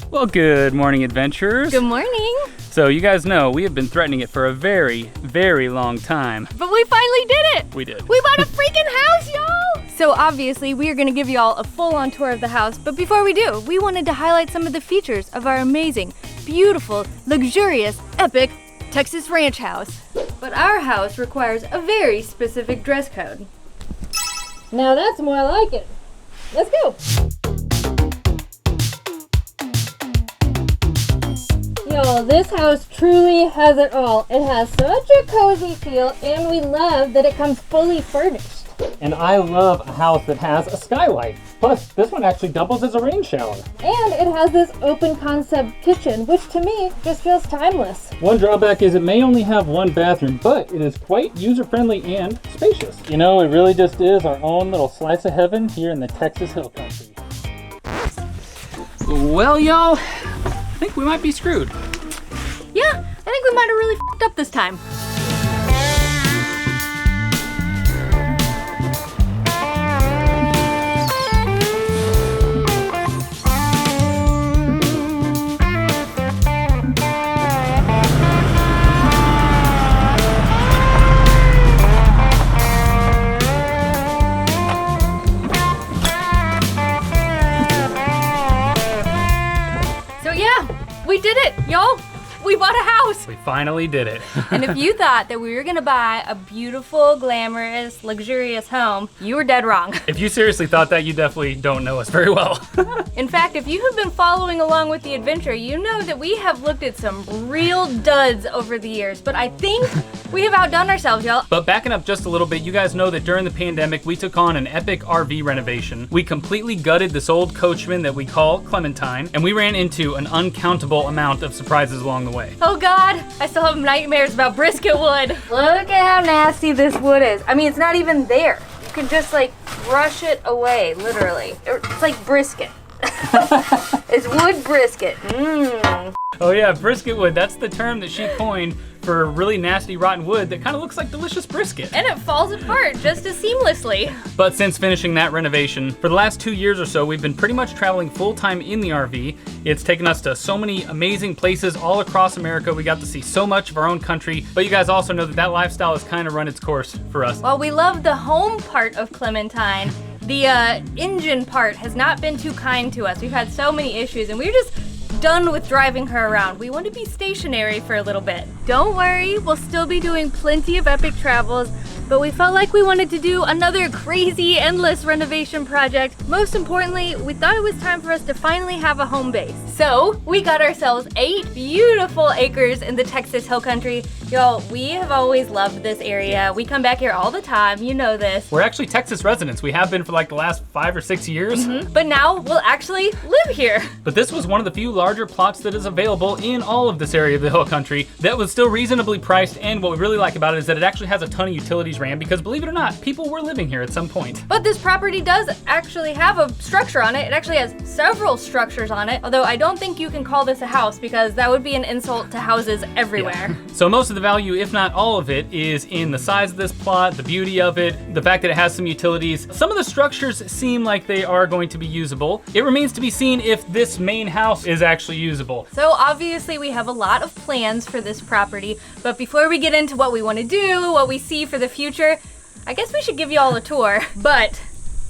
Well, good morning, adventurers. Good morning. So you guys know we have been threatening it for a very, very long time. But we finally did it. We did. We bought a freaking house, y'all. So obviously we are going to give y'all a full-on tour of the house. But before we do, we wanted to highlight some of the features of our amazing, beautiful, luxurious, epic Texas ranch house. But our house requires a very specific dress code. Now that's more like it. Let's go. Y'all, this house truly has it all. It has such a cozy feel, and we love that it comes fully furnished. And I love a house that has a skylight. Plus, this one actually doubles as a rain shower. And it has this open concept kitchen, which to me just feels timeless. One drawback is it may only have one bathroom, but it is quite user-friendly and spacious. You know, it really just is our own little slice of heaven here in the Texas Hill Country. Well, y'all, I think we might be screwed. Yeah, I think we might have really f***ed up this time. So yeah, we did it, y'all. We bought a house. We finally did it. And if you thought that we were gonna buy a beautiful, glamorous, luxurious home, you were dead wrong. If you seriously thought that, you definitely don't know us very well. In fact, if you have been following along with the adventure, you know that we have looked at some real duds over the years, but I think we have outdone ourselves, y'all. But backing up just a little bit, you guys know that during the pandemic, we took on an epic RV renovation. We completely gutted this old coachman that we call Clementine, and we ran into an uncountable amount of surprises along the way. Oh God, I still have nightmares about brisket wood. Look at how nasty this wood is. I mean, it's not even there. You can just like brush it away, literally. It's like brisket. It's wood brisket. Mmm. Oh yeah, brisket wood, that's the term that she coined for really nasty rotten wood that kind of looks like delicious brisket. And it falls apart just as seamlessly. But since finishing that renovation, for the last 2 years or so, we've been pretty much traveling full-time in the RV. It's taken us to so many amazing places all across America. We got to see so much of our own country, but you guys also know that that lifestyle has kind of run its course for us. While we love the home part of Clementine, the engine part has not been too kind to us. We've had so many issues, and we're just done with driving her around. We want to be stationary for a little bit. Don't worry, we'll still be doing plenty of epic travels, but we felt like we wanted to do another crazy, endless renovation project. Most importantly, we thought it was time for us to finally have a home base. So we got ourselves 8 beautiful acres in the Texas Hill Country. Y'all, we have always loved this area. We come back here all the time, you know this. We're actually Texas residents. We have been for like the last 5 or 6 years. But now we'll actually live here. But this was one of the few larger plots that is available in all of this area of the Hill Country that was still reasonably priced, and what we really like about it is that it actually has a ton of utilities ran because, believe it or not, people were living here at some point. But this property does actually have a structure on it. It actually has several structures on it, although I don't think you can call this a house because that would be an insult to houses everywhere. Yeah. So most of the value, if not all of it, is in the size of this plot, the beauty of it, the fact that it has some utilities. Some of the structures seem like they are going to be usable. It remains to be seen if this main house is actually usable. So obviously we have a lot of plans for this property, but before we get into what we want to do, what we see for the future, I guess we should give you all a tour, but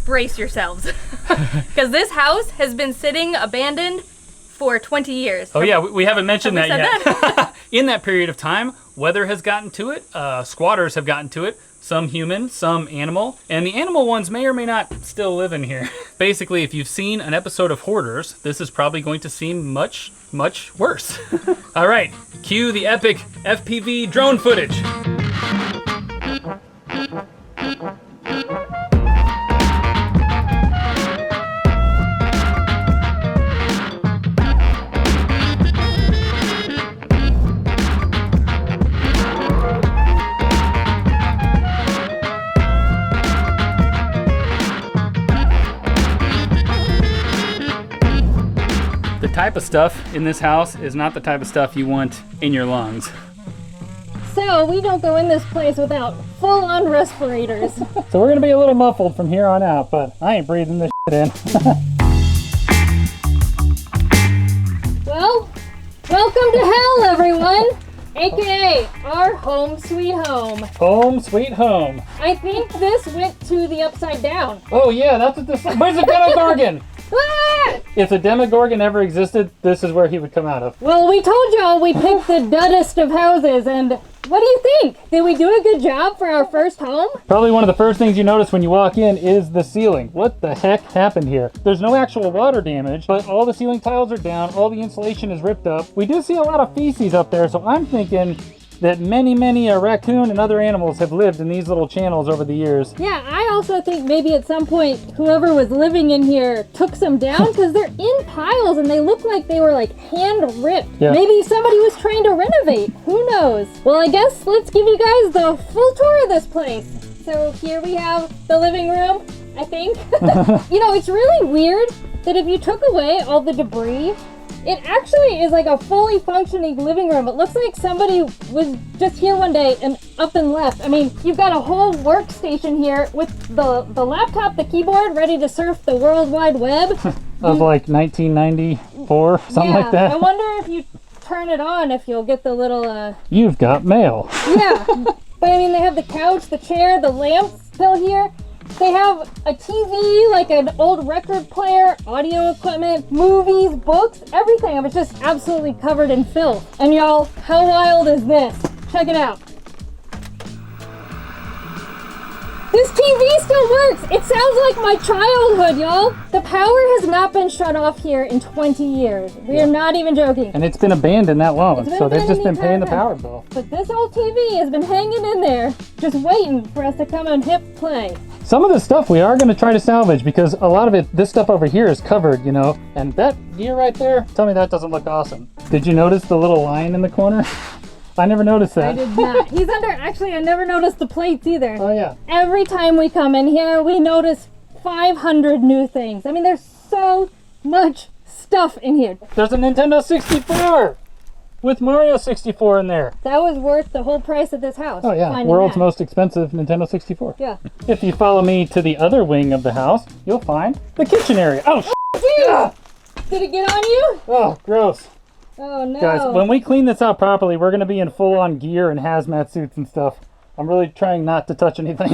brace yourselves. Because this house has been sitting abandoned for 20 years. Oh yeah, we haven't mentioned Have we that said yet. that? In that period of time, weather has gotten to it, squatters have gotten to it, some human, some animal, and the animal ones may or may not still live in here. Basically, if you've seen an episode of Hoarders, this is probably going to seem much, much worse. All right, cue the epic FPV drone footage. The type of stuff in this house is not the type of stuff you want in your lungs. So we don't go in this place without full-on respirators. So we're gonna be a little muffled from here on out, but I ain't breathing this shit in. Welcome to hell, everyone! AKA our home sweet home. Home sweet home. I think this went to the upside down. Oh yeah, that's what this. Where's the Demogorgon? Ah! If a Demogorgon ever existed, this is where he would come out of. Well, we told y'all we picked the duddest of houses, and what do you think? Did we do a good job for our first home? Probably one of the first things you notice when you walk in is the ceiling. What the heck happened here? There's no actual water damage, but all the ceiling tiles are down, all the insulation is ripped up. We do see a lot of feces up there, so I'm thinking that many raccoon and other animals have lived in these little channels over the years. Yeah, I also think maybe at some point whoever was living in here took some down because they're in piles and they look like they were like hand ripped. Yeah. Maybe somebody was trying to renovate. Who knows? Well, I guess let's give you guys the full tour of this place. So here we have the living room, I think. You know, it's really weird that if you took away all the debris, it actually is like a fully functioning living room. It looks like somebody was just here one day and up and left. I mean, you've got a whole workstation here with the laptop, the keyboard, ready to surf the World Wide Web. Of like 1994, something like that. I wonder if you turn it on, if you'll get the little, You've got mail. Yeah, but I mean, they have the couch, the chair, the lamps still here. They have a TV, like an old record player, audio equipment, movies, books, everything. It's just absolutely covered in filth. And y'all, how wild is this? Check it out. This TV still works. It sounds like my childhood, y'all. The power has not been shut off here in 20 years. We are not even joking. And it's been abandoned that long, so they've just been paying the entire power time. bill. But this old TV has been hanging in there, just waiting for us to come and hit play. Some of the stuff we are going to try to salvage because a lot of it, this stuff over here is covered, you know, and that gear right there, tell me that doesn't look awesome. Did you notice the little line in the corner? I never noticed that. I did not. He's under, actually, I never noticed the plates either. Oh yeah. Every time we come in here, we notice 500 new things. I mean, there's so much stuff in here. There's a Nintendo 64 with Mario 64 in there. That was worth the whole price of this house. Oh yeah, finding world's that. most expensive Nintendo 64. Yeah. If you follow me to the other wing of the house, you'll find the kitchen area. Oh, Jeez! Did it get on you? oh, gross. Oh no. Guys, when we clean this out properly, we're going to be in full-on gear and hazmat suits and stuff. I'm really trying not to touch anything.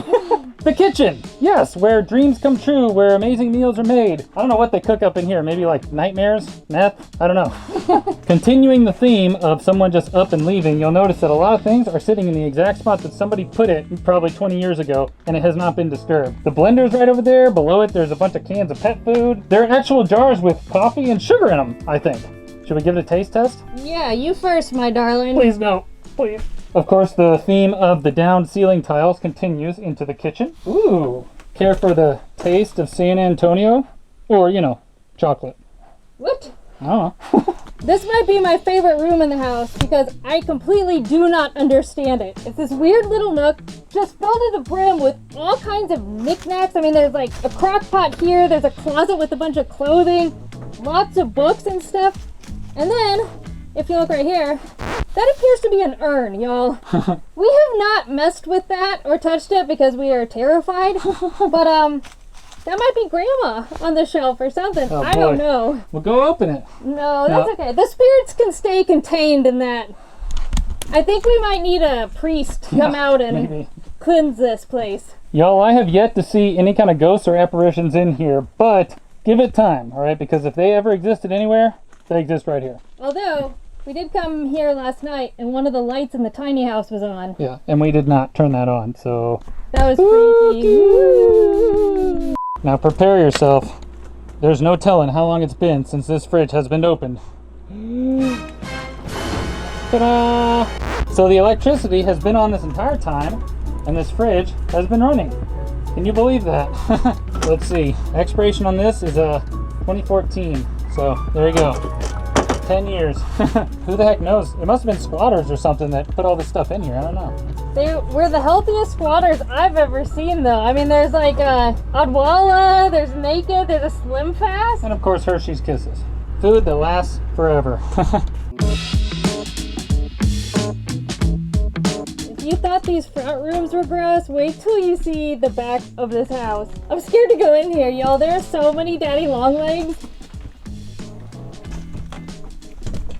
The kitchen! Yes, where dreams come true, where amazing meals are made. I don't know what they cook up in here. Maybe like nightmares? Meth? I don't know. Continuing the theme of someone just up and leaving, you'll notice that a lot of things are sitting in the exact spot that somebody put it probably 20 years ago, and it has not been disturbed. The blender's right over there. Below it, there's a bunch of cans of pet food. There are actual jars with coffee and sugar in them, I think. Should we give it a taste test? Yeah, you first, my darling. Please no. Please. Of course, the theme of the down ceiling tiles continues into the kitchen. Ooh. Care for the taste of San Antonio? Or, you know, chocolate. What? I don't know. This might be my favorite room in the house because I completely do not understand it. It's this weird little nook just filled to the brim with all kinds of knickknacks. I mean, there's like a crock pot here, there's a closet with a bunch of clothing, lots of books and stuff. And then, if you look right here, that appears to be an urn, y'all. We have not messed with that or touched it because we are terrified. But, that might be Grandma on the shelf or something. Oh, I don't boy. know. We'll go open it. No, that's okay. The spirits can stay contained in that. I think we might need a priest to come out and Maybe. cleanse this place. Y'all, I have yet to see any kind of ghosts or apparitions in here, but give it time, all right? Because if they ever existed anywhere, they exist right here. Although, we did come here last night and one of the lights in the tiny house was on. Yeah, and we did not turn that on, so... That was creepy. Ooh. Now prepare yourself. There's no telling how long it's been since this fridge has been opened. Ta-da! So the electricity has been on this entire time, and this fridge has been running. Can you believe that? Let's see. Expiration on this is 2014. So there you go. 10 years. Who the heck knows? It must have been squatters or something that put all this stuff in here. I don't know. They were the healthiest squatters I've ever seen, though. I mean, there's like Odwalla, there's Naked, there's a Slim Fast. And of course, Hershey's Kisses. Food that lasts forever. If you thought these front rooms were gross, wait till you see the back of this house. I'm scared to go in here, y'all. There are so many daddy long legs.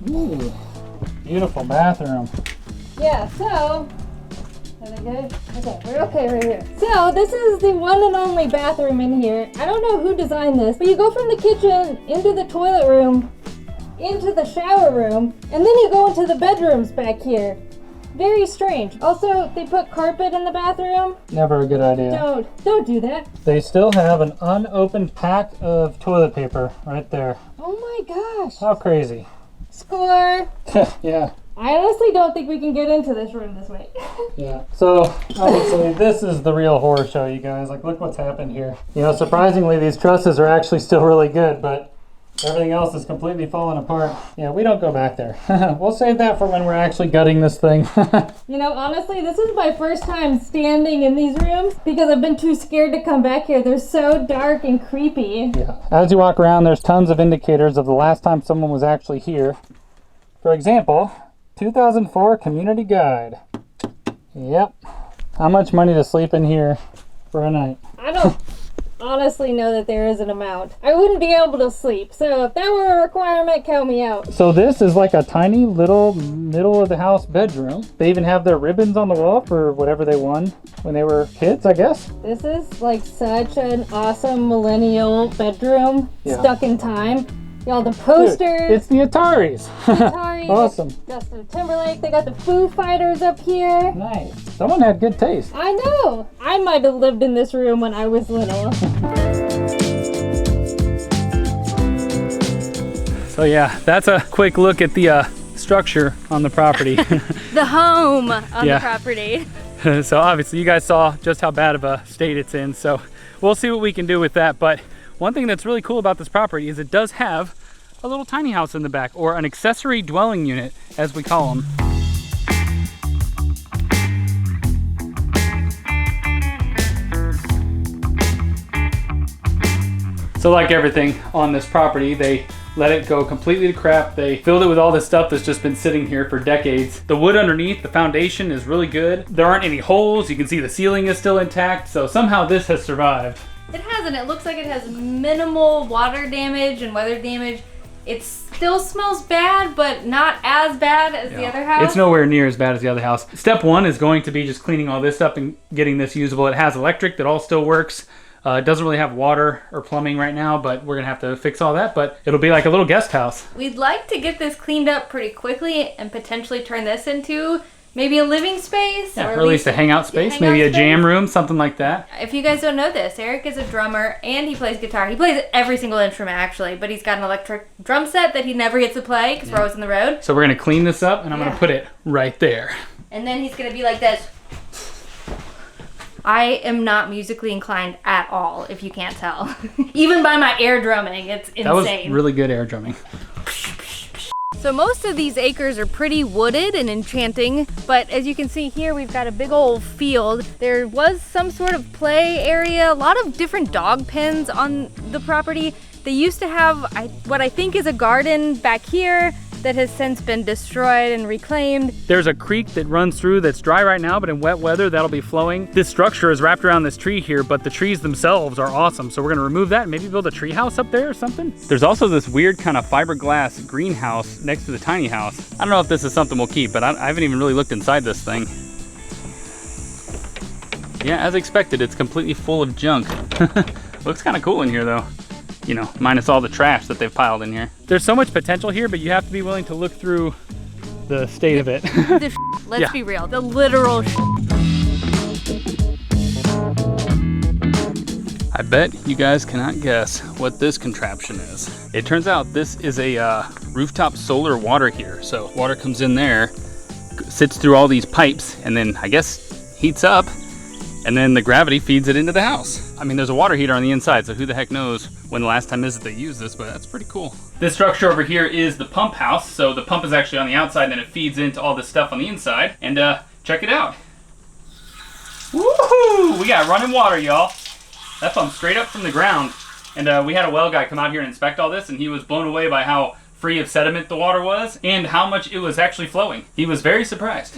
Ooh. Beautiful bathroom. Yeah, so... Are they good? Okay, we're okay right here. So, this is the one and only bathroom in here. I don't know who designed this, but you go from the kitchen into the toilet room, into the shower room, and then you go into the bedrooms back here. Very strange. Also, they put carpet in the bathroom. Never a good idea. Don't do that. They still have an unopened pack of toilet paper right there. Oh my gosh. How crazy. Score. Yeah. I honestly don't think we can get into this room this way. Yeah. So, obviously, this is the real horror show, you guys. Like, look what's happened here. You know, surprisingly, these trusses are actually still really good, but everything else is completely falling apart. Yeah, we don't go back there. We'll save that for when we're actually gutting this thing. You know, honestly, this is my first time standing in these rooms because I've been too scared to come back here. They're so dark and creepy. Yeah. As you walk around, there's tons of indicators of the last time someone was actually here. For example, 2004 Community Guide. Yep. How much money to sleep in here for a night? I don't honestly know that there is an amount. I wouldn't be able to sleep, so if that were a requirement, count me out. So this is like a tiny little middle of the house bedroom. They even have their ribbons on the wall for whatever they won when they were kids, I guess. This is like such an awesome millennial bedroom, stuck in time. Y'all, the posters. Dude, it's the Ataris. Atari, Awesome. Justin Timberlake. They got the Foo Fighters up here. Nice. Someone had good taste. I know. I might have lived in this room when I was little. So yeah, that's a quick look at the structure on the property. The home on the property. So obviously you guys saw just how bad of a state it's in. So we'll see what we can do with that. But one thing that's really cool about this property is it does have a little tiny house in the back, or an accessory dwelling unit, as we call them. So like everything on this property, they let it go completely to crap. They filled it with all this stuff that's just been sitting here for decades. The wood underneath, the foundation is really good. There aren't any holes. You can see the ceiling is still intact. So somehow this has survived. It hasn't. It looks like it has minimal water damage and weather damage. It still smells bad, but not as bad as the other house. It's nowhere near as bad as the other house. Step one is going to be just cleaning all this up and getting this usable. It has electric that all still works. It doesn't really have water or plumbing right now, but we're gonna have to fix all that, but it'll be like a little guest house. We'd like to get this cleaned up pretty quickly and potentially turn this into maybe a living space. Yeah, or at least a hangout space, maybe a jam room, something like that. If you guys don't know this, Eric is a drummer and he plays guitar. He plays every single instrument actually, but he's got an electric drum set that he never gets to play because we're always on the road. So we're gonna clean this up and I'm gonna put it right there. And then he's gonna be like this. I am not musically inclined at all, if you can't tell. Even by my air drumming, it's insane. That was really good air drumming. So most of these acres are pretty wooded and enchanting, but as you can see here, we've got a big old field. There was some sort of play area, a lot of different dog pens on the property. They used to have what I think is a garden back here that has since been destroyed and reclaimed. There's a creek that runs through that's dry right now, but in wet weather, that'll be flowing. This structure is wrapped around this tree here, but the trees themselves are awesome. So we're gonna remove that and maybe build a tree house up there or something. There's also this weird kind of fiberglass greenhouse next to the tiny house. I don't know if this is something we'll keep, but I haven't even really looked inside this thing. Yeah, as expected, it's completely full of junk. Looks kind of cool in here though. You know, minus all the trash that they've piled in here. There's so much potential here, but you have to be willing to look through the state of it. Let's be real, the literal I bet you guys cannot guess what this contraption is. It turns out this is a rooftop solar water heater. So water comes in there, sits through all these pipes, and then I guess heats up, and then the gravity feeds it into the house. I mean, there's a water heater on the inside, so who the heck knows when the last time is that they used this, but that's pretty cool. This structure over here is the pump house. So the pump is actually on the outside, and then it feeds into all this stuff on the inside. And check it out. Woohoo! We got running water, y'all. That pump's straight up from the ground. And we had a well guy come out here and inspect all this, and he was blown away by how free of sediment the water was and how much it was actually flowing. He was very surprised.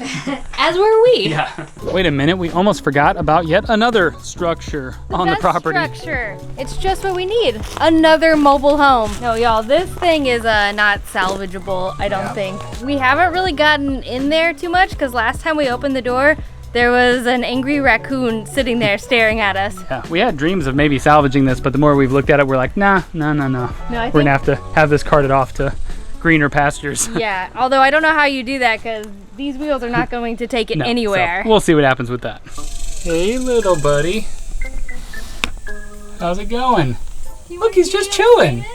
As were we. Yeah. Wait a minute, we almost forgot about yet another structure on the property. Structure. It's just what we need. Another mobile home. No, y'all, this thing is not salvageable, I don't think. We haven't really gotten in there too much because last time we opened the door, there was an angry raccoon sitting there staring at us. Yeah, we had dreams of maybe salvaging this, but the more we've looked at it, we're like, nah. We're gonna have to have this carted off to greener pastures. Yeah, although I don't know how you do that because these wheels are not going to take it anywhere. So we'll see what happens with that. Hey, little buddy. How's it going? Look, he's just chilling.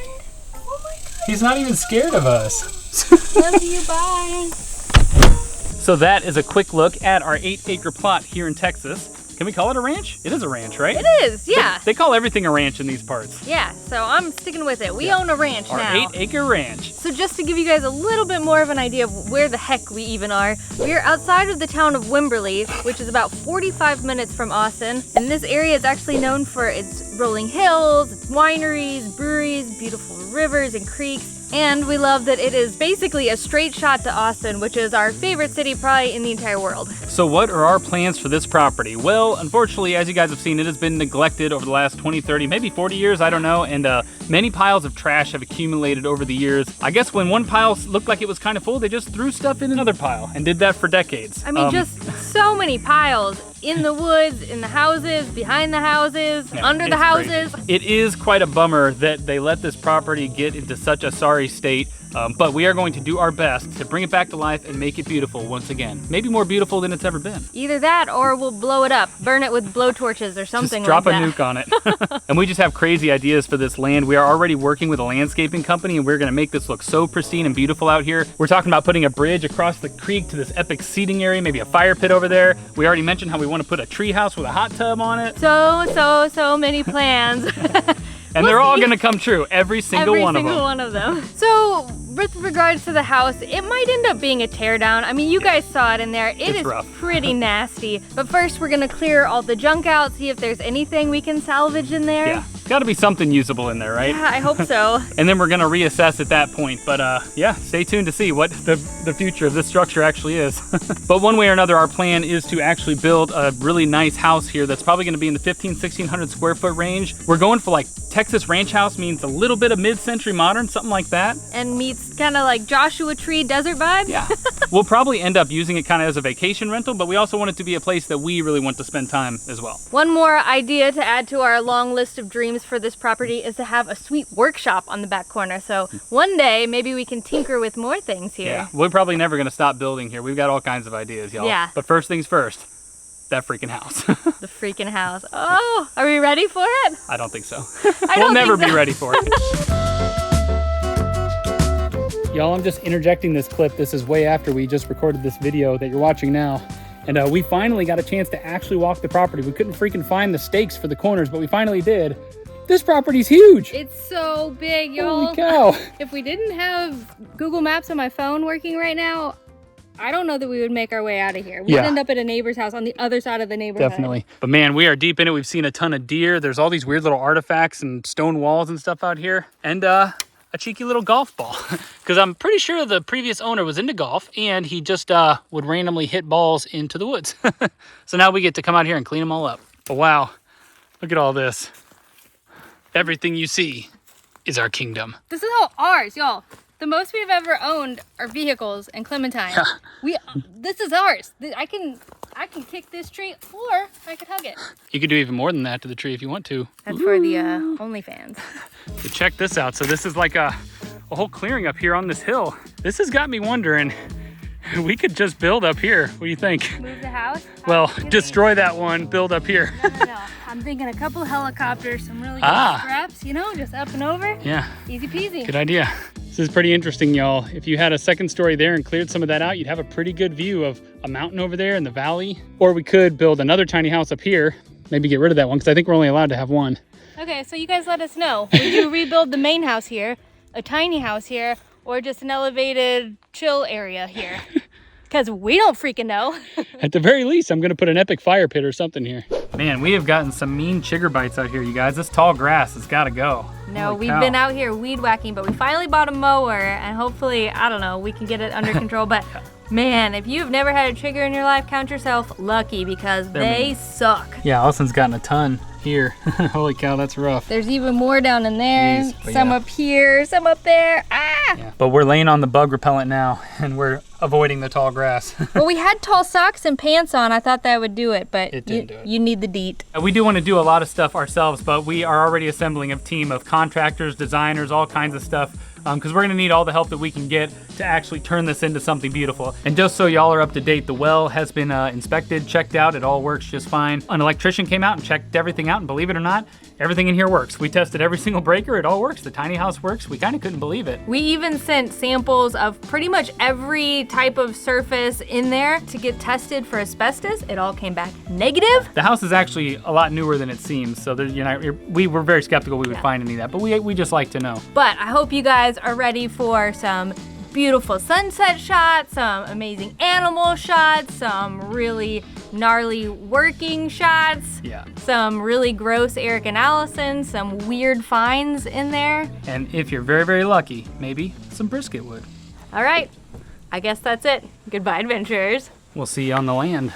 Oh my God. He's not even scared of us. Love you, bye. So that is a quick look at our 8-acre plot here in Texas. Can we call it a ranch? It is a ranch, right? It is, yeah. They call everything a ranch in these parts. Yeah, so I'm sticking with it. We own a ranch Our now. 8-acre ranch. So just to give you guys a little bit more of an idea of where the heck we even are, we are outside of the town of Wimberley, which is about 45 minutes from Austin. And this area is actually known for its rolling hills, its wineries, breweries, beautiful rivers and creeks. And we love that it is basically a straight shot to Austin, which is our favorite city probably in the entire world. So what are our plans for this property? Well, unfortunately, as you guys have seen, it has been neglected over the last 20, 30, maybe 40 years, I don't know. And many piles of trash have accumulated over the years. I guess when one pile looked like it was kind of full, they just threw stuff in another pile and did that for decades. I mean, just so many piles in the woods, in the houses, behind the houses, under the houses. Crazy. It is quite a bummer that they let this property get into such a sorry state. But we are going to do our best to bring it back to life and make it beautiful once again. Maybe more beautiful than it's ever been. Either that or we'll blow it up, burn it with blowtorches or something like that. Just drop a nuke on it. And we just have crazy ideas for this land. We are already working with a landscaping company and we're gonna make this look so pristine and beautiful out here. We're talking about putting a bridge across the creek to this epic seating area, maybe a fire pit over there. We already mentioned how we want to put a tree house with a hot tub on it. So many plans. And they're all gonna come true, every single one of them. So with regards to the house, it might end up being a teardown. I mean, you guys saw it in there. It's rough. Pretty nasty. But first we're gonna clear all the junk out, see if there's anything we can salvage in there. Yeah, gotta be something usable in there, right? Yeah, I hope so. And then we're gonna reassess at that point. But yeah, stay tuned to see what the future of this structure actually is. But one way or another, our plan is to actually build a really nice house here that's probably gonna be in the 1,500–1,600 square foot range. We're going for like Texas ranch house, means a little bit of mid-century modern, something like that. And meets kind of like Joshua Tree desert vibes. Yeah. We'll probably end up using it kind of as a vacation rental, but we also want it to be a place that we really want to spend time as well. One more idea to add to our long list of dreams for this property is to have a sweet workshop on the back corner. So one day, maybe we can tinker with more things here. Yeah, we're probably never gonna stop building here. We've got all kinds of ideas, y'all. Yeah. But first things first, that freaking house. The freaking house. Oh, are we ready for it? I don't think so. We'll never be ready for it. Y'all, I'm just interjecting this clip. This is way after we just recorded this video that you're watching now. And we finally got a chance to actually walk the property. We couldn't freaking find the stakes for the corners, but we finally did. This property's huge. It's so big, y'all. Holy cow. If we didn't have Google Maps on my phone working right now, I don't know that we would make our way out of here. We'd end up at a neighbor's house on the other side of the neighborhood. Definitely. But man, we are deep in it. We've seen a ton of deer. There's all these weird little artifacts and stone walls and stuff out here. And a cheeky little golf ball. Because I'm pretty sure the previous owner was into golf and he just would randomly hit balls into the woods. So now we get to come out here and clean them all up. But wow, look at all this. Everything you see is our kingdom. This is all ours, y'all. The most we've ever owned are vehicles and Clementine. This is ours. I can kick this tree or I could hug it. You could do even more than that to the tree if you want to. That's for the OnlyFans. So check this out. So this is like a whole clearing up here on this hill. This has got me wondering, we could just build up here. What do you think? Move the house? Well, destroy that one, build up here. No. I'm thinking a couple helicopters, some really good straps, you know, just up and over. Yeah. Easy peasy. Good idea. This is pretty interesting, y'all. If you had a second story there and cleared some of that out, you'd have a pretty good view of a mountain over there in the valley. Or we could build another tiny house up here. Maybe get rid of that one, because I think we're only allowed to have one. Okay, so you guys let us know. Would you rebuild the main house here, a tiny house here, or just an elevated chill area here? Because we don't freaking know. At the very least, I'm going to put an epic fire pit or something here. Man, we have gotten some mean chigger bites out here, you guys. This tall grass has got to go. No, Holy we've cow. been out here weed whacking, but we finally bought a mower, and hopefully, I don't know, we can get it under control. But man, if you've never had a trigger in your life, count yourself lucky because they suck. Yeah, Allison's gotten a ton here. Holy cow, that's rough. There's even more down in there, Jeez, but some yeah. up here, some up there. Ah! Yeah. But we're laying on the bug repellent now, and we're avoiding the tall grass. Well, we had tall socks and pants on. I thought that would do it, but It didn't do it. You need the DEET. We do want to do a lot of stuff ourselves, but we are already assembling a team of contractors, designers, all kinds of stuff, because we're going to need all the help that we can get to actually turn this into something beautiful. And just so y'all are up to date, the well has been inspected, checked out. It all works just fine. An electrician came out and checked everything out, and believe it or not, everything in here works. We tested every single breaker. It all works. The tiny house works. We kind of couldn't believe it. We even sent samples of pretty much every type of surface in there to get tested for asbestos. It all came back negative. The house is actually a lot newer than it seems, so we were very skeptical we would find any of that, but we just like to know. But I hope you guys are ready for some beautiful sunset shots, some amazing animal shots, some really gnarly working shots, Yeah. some really gross Eric and Allison, some weird finds in there. And if you're very, very lucky, maybe some brisket wood. All right, I guess that's it. Goodbye, adventurers. We'll see you on the land.